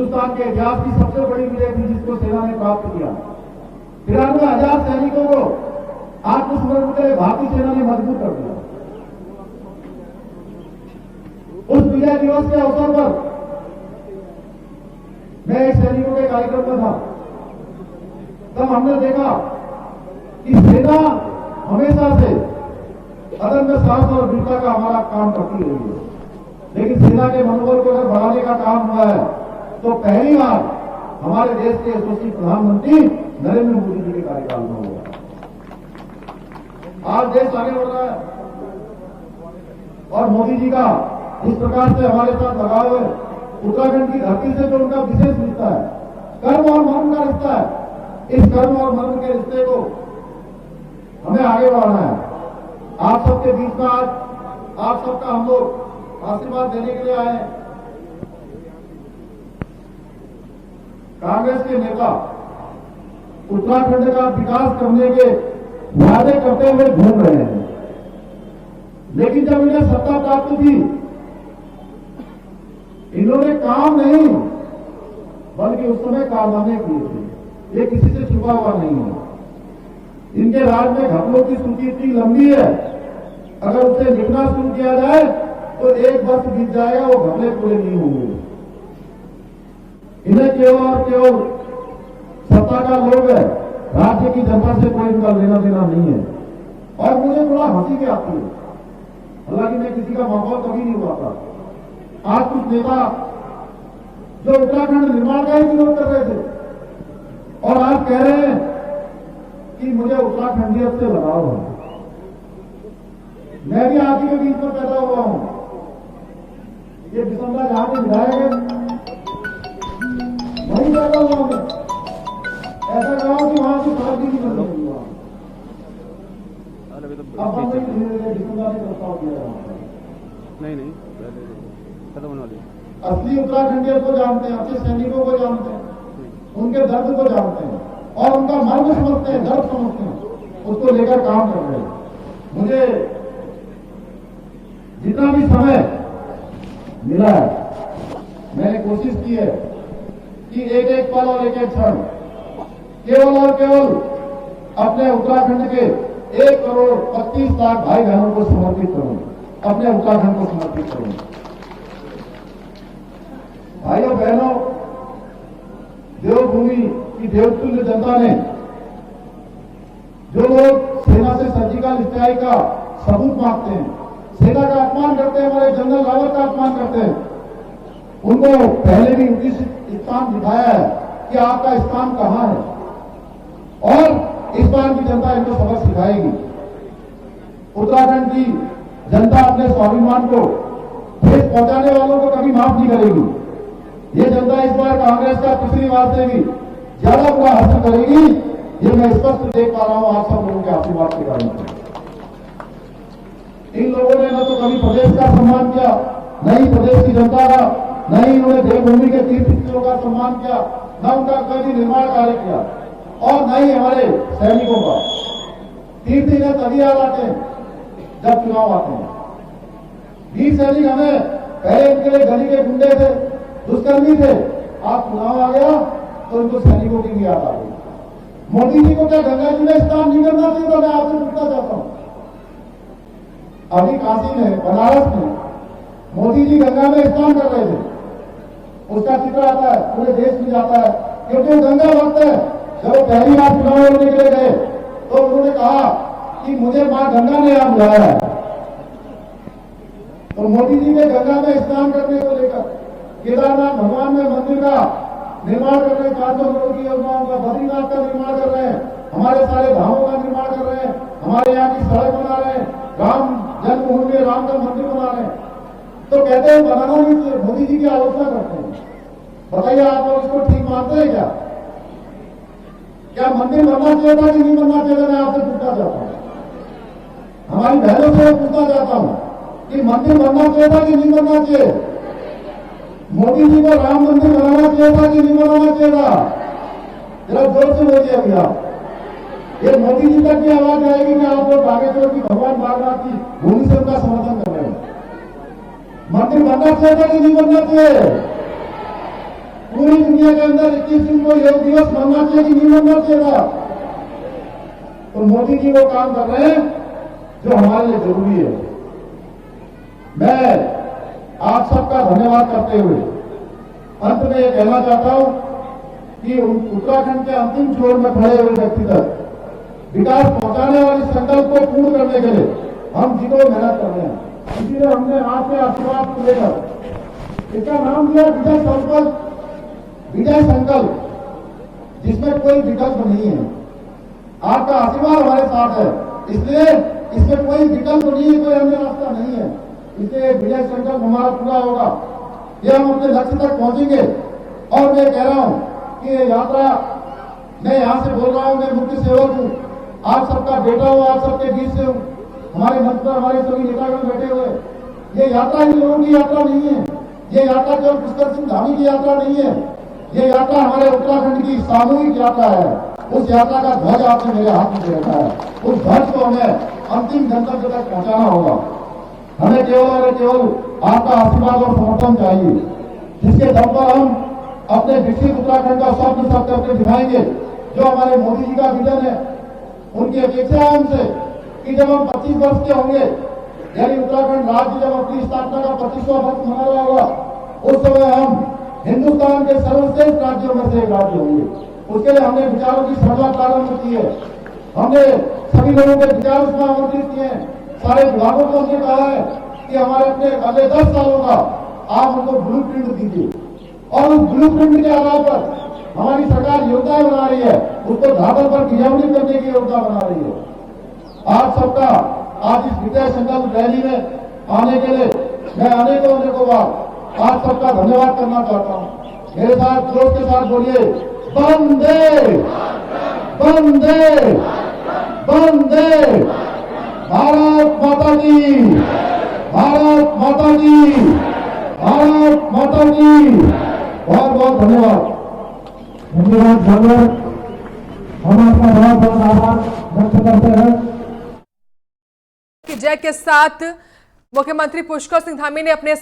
हिंदुस्तान के इतिहास की सबसे बड़ी विजय थी जिसको सेना ने प्राप्त किया। 93,000 सैनिकों को आत्मसमर्पण के लिए भारतीय सेना ने मजबूर कर दिया। उस विजय दिवस के अवसर पर मैं एक सैनिकों के कार्यक्रम में था, तब हमने देखा कि सेना हमेशा से अदम्य साहस और वीरता का हमारा काम करती रही है, लेकिन सेना के मनोबल को अगर बढ़ाने का काम हुआ है तो पहली बार हमारे देश के यशस्वी प्रधानमंत्री नरेंद्र मोदी जी के कार्यकाल में हुआ। आज देश आगे बढ़ रहा है और मोदी जी का इस प्रकार से हमारे साथ लगाव है। उत्तराखंड की धरती से जो उनका विशेष रिश्ता है, कर्म और मर्म का रिश्ता है, इस कर्म और मर्म के रिश्ते को हमें आगे बढ़ाना है। आप सबके बीच में आज आप सबका हम लोग आशीर्वाद देने के लिए आए हैं। कांग्रेस के नेता उत्तराखंड का विकास करने के वादे करते हुए घूम रहे हैं, लेकिन जब इन्हें सत्ता प्राप्त थी इन्होंने काम नहीं बल्कि उस समय कारनामे किए थे। ये किसी से छुपा हुआ नहीं है। इनके राज में घपलों की सूची इतनी लंबी है, अगर उसे लिखना शुरू किया जाए तो एक वर्ष बीत जाएगा, वो घपले पूरे नहीं होंगे। इन्हें केवल और केवल सत्ता का लोभ है, राज्य की जनता से कोई इनका लेना देना नहीं है। और मुझे थोड़ा हंसी भी आती है, हालांकि मैं किसी का माहौल कभी नहीं हुआ था। आज कुछ नेता जो उत्तराखंड निर्माण का ही विरोध कर रहे थे और आज कह रहे हैं कि मुझे उत्तराखंडियत से लगाव है। मैं भी आप ही के बीच में पैदा हुआ हूं। ये दिसंबर जहां पे विधायक है वहीं पैदा हुआ हूं। ऐसा कहा कि वहां की सड़क भी नहीं बन रही हुआ। अब हम धीरे धीरे दिसंबर में प्रस्ताव किया रहा है। नहीं खत्म होने वाली। असली उत्तराखंडियों को जानते हैं, अपने सैनिकों को जानते हैं, उनके दर्द को जानते हैं और उनका मर्म समझते हैं, दर्द समझते हैं, उसको लेकर काम कर रहे हैं। मुझे जितना भी समय मिला है मैंने कोशिश की है कि एक एक पल और एक एक क्षण केवल और केवल अपने उत्तराखंड के 1,25,00,000 भाई बहनों को समर्पित करूं, अपने उत्तराखंड को समर्पित करूं। भाइयों बहनों, देवभूमि की देवतुल्य जनता ने, जो लोग सेना से सर्जिकल स्ट्राइक का सबूत मांगते हैं, सेना का अपमान करते हैं, हमारे जनरल रावत का अपमान करते हैं, उनको पहले भी उचित स्थान दिखाया है कि आपका स्थान कहां है और इस बार की जनता इनको सबक सिखाएगी। उत्तराखंड की जनता अपने स्वाभिमान को ठेस पहुंचाने वालों को कभी माफ नहीं करेगी। ये जनता इस बार कांग्रेस का पिछली बार से भी ज्यादा बुरा हासिल करेगी, ये मैं स्पष्ट देख पा रहा हूं आप सब लोगों के आशीर्वाद के कारण। इन लोगों ने न तो कभी प्रदेश का सम्मान किया, न ही प्रदेश की जनता का, न ही इन्होंने देवभूमि के तीर्थस्थलों का सम्मान किया, न उनका कभी निर्माण कार्य किया और न ही हमारे सैनिकों का। तीर्थ इन्हें तभी याद आते हैं जब चुनाव आते हैं। वीर सैनिक हमें पहले इनके लिए गली के गुंडे थे, दुष्कर्मी थे, आप चुनाव आ गया तो इनको सैनिकों की भी याद आ गई। मोदी जी को क्या गंगा जी में स्नान नहीं करना चाहिए? तो मैं आपसे पूछना चाहता हूं। अभी काशी में, बनारस में मोदी जी गंगा में स्नान कर रहे थे, उसका चित्र आता है, पूरे देश में जाता है, क्योंकि वो गंगा भक्त है। जब वो पहली बार चुनाव लड़ने के लिए गए तो उन्होंने कहा कि मुझे मां गंगा ने यहां बुलाया है। तो मोदी जी के गंगा में स्नान करने को लेकर, केदारनाथ भगवान में मंदिर का निर्माण कर रहे हैं, 400 करोड़ की योजनाओं का, बद्रीनाथ का निर्माण कर रहे हैं, हमारे सारे धामों का निर्माण कर रहे हैं, हमारे यहाँ की सड़क बना रहे हैं, राम जन्मभूमि में राम का मंदिर बना रहे हैं। तो कहते हैं बनाना नहीं चाहिए, मोदी जी की आलोचना करते हैं। बताइए आप लोग इसको ठीक मानते हैं क्या? क्या मंदिर बनना चाहिए था कि नहीं बनना चाहिए था? मैं आपसे पूछना चाहता हूँ, हमारी बहनों से पूछना चाहता हूँ कि मंदिर बनना चाहिए था कि नहीं बनना चाहिए? मोदी जी को राम मंदिर बनाना चाहिए था कि नहीं बनाना चाहिए था? जरा जोर से बोलिए अभी आप। ये मोदी जी तक की आवाज आएगी कि आप लोग बागेश्वर की भगवान बागनाथ की भूमि से उनका समर्थन कर रहे हैं। मंदिर बनना चाहिए था कि नहीं बनना चाहिए? पूरी महीने के अंदर 21 जून को योग दिवस मनना चाहिए कि नहीं मनना चाहिए। तो मोदी जी वो काम कर रहे हैं जो हमारे लिए जरूरी है। मैं आप सबका धन्यवाद करते हुए अंत में ये कहना चाहता हूं कि उत्तराखंड के अंतिम छोर में खड़े हुए व्यक्ति तक विकास पहुंचाने वाले संकल्प को पूर्ण करने के लिए हम जीरो मेहनत कर रहे हैं। इसीलिए हमने आज से आशीर्वाद को लेकर इसका नाम दिया विजय संकल्प। विजय संकल्प, जिसमें कोई विकल्प नहीं है। आपका आशीर्वाद हमारे साथ है, इसलिए इसमें कोई विकल्प नहीं है, कोई अन्य रास्ता नहीं है। इसलिए विजय संकल्प हमारा पूरा होगा, ये हम अपने लक्ष्य तक पहुंचेंगे। और मैं कह रहा हूं कि ये यात्रा, मैं यहां से बोल रहा हूं, मैं मुख्य सेवक हूं, आप सबका बेटा हूं, आप सबके बीच से हूं। हमारे मंच पर हमारे सभी नेतागण बैठे हुए। ये यात्रा इन लोगों की यात्रा नहीं है, ये यात्रा केवल पुष्कर सिंह धामी की यात्रा नहीं है, ये यात्रा हमारे उत्तराखंड की सामूहिक यात्रा है। उस यात्रा का ध्वज आपने मेरे हाथ में दे रखा है, उस ध्वज को हमें अंतिम गंतव्य तक पहुंचाना होगा। हमें केवल और केवल आपका आशीर्वाद और समर्थन चाहिए, जिसके दम पर हम अपने विकसित उत्तराखंड का स्वप्न सब करके दिखाएंगे। जो हमारे मोदी जी का विजन है, उनकी अपेक्षा है हमसे कि जब हम 25 वर्ष के होंगे, यानी उत्तराखंड राज्य जब अपनी स्थापना का 25वां वर्ष मना रहा होगा, उस समय हम हिंदुस्तान के सर्वश्रेष्ठ राज्यों में से एक राज्य होंगे। उसके लिए हमने विचारों की श्रृंखला प्रारंभ की है, हमने सभी लोगों के विचार उसमें आमंत्रित किए हैं। सारे विभागों को हमने कहा है कि हमारे अपने अगले 10 सालों का आप हमको ब्लू प्रिंट दीजिए, और उस ब्लू प्रिंट के आधार पर हमारी सरकार योजना बना रही है, उसको धातु पर क्रियान्वित करने की योजना बना रही है। आप सबका आज इस विजय संकल्प रैली में आने के लिए मैं अनेकों बार आप सबका धन्यवाद करना चाहता हूं। मेरे साथ जोश के साथ बोलिए, वंदे वंदे वंदे, भारत माता की, भारत माता की, भारत माता की। बहुत बहुत धन्यवाद। धन्यवाद धन्यवाद, हम आपका बहुत बहुत आभार व्यक्त करते हैं। जय के साथ मुख्यमंत्री पुष्कर सिंह धामी ने अपने